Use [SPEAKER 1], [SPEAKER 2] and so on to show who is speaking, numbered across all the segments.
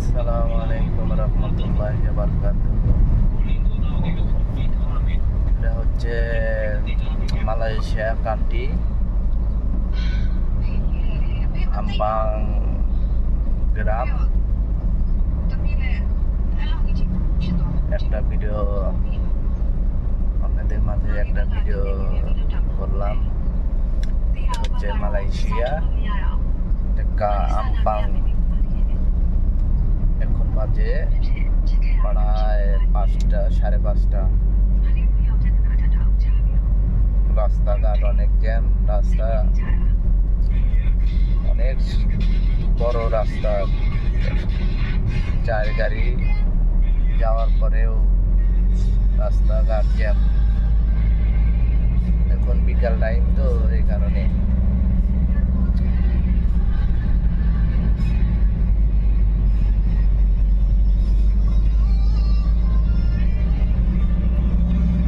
[SPEAKER 1] আসসালামু আলাইকুম রহমতুল্লাহি ওয়া বারাকাতুহু। এটা হচ্ছে মালয়েশিয়া কান্ট্রি আম্পাং গ্রাম। একটা ভিডিও আপনাদের মাঝে করলাম। হচ্ছে মালয়েশিয়া আম্পাং। এখন বাজে প্রায় 5টা, 5:30। রাস্তাঘাট অনেক জ্যাম, রাস্তা অনেক বড় রাস্তা, 4 গাড়ি যাওয়ার পরেও রাস্তাঘাট জ্যাম। এখন বিকাল টাইম তো এই কারণে।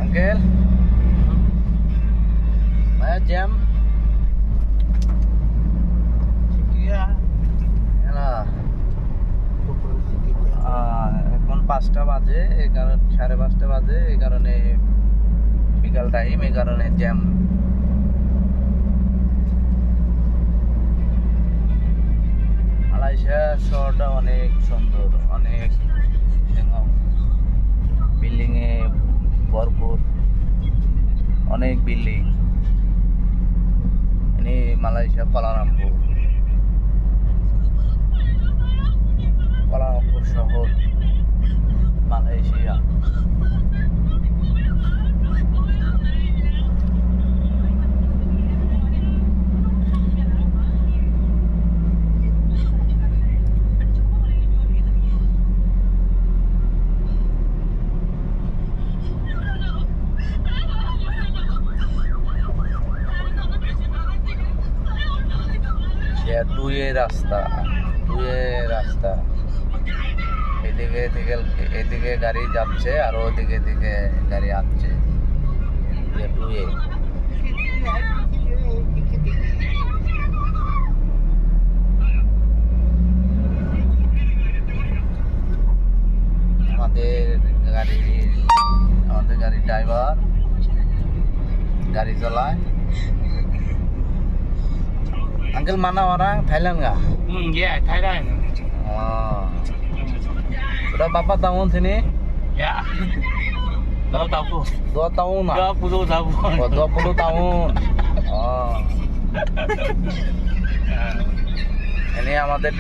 [SPEAKER 1] Uncle, Maya jam?
[SPEAKER 2] Iya.
[SPEAKER 1] এখন 5টা বাজে, এই কারণে 5:30 বাজে, এই কারণে বিকাল টাইম, এই কারণে জ্যাম। মালয়েশিয়া শহরটা অনেক সুন্দর, অনেক বিল্ডিং এ ভরপুর, অনেক বিল্ডিং। ini মালয়েশিয়া কুয়ালালামপুর শহর, মালয়েশিয়া। রাস্তা এদিকে গাড়ি যাচ্ছে আর ওদিকে গাড়ি আসছে। আমাদের গাড়ির ড্রাইভার গাড়ি চালায়। Uncle, mana orang Thailand nggak?
[SPEAKER 2] Iya, Thailand.
[SPEAKER 1] Oh. Udah Bapak tahun sini?
[SPEAKER 2] Ya. 2 tahun.
[SPEAKER 1] 2 tahun lah?
[SPEAKER 2] 20 tahun.
[SPEAKER 1] Oh, 20 tahun. Oh. Ini আমাদের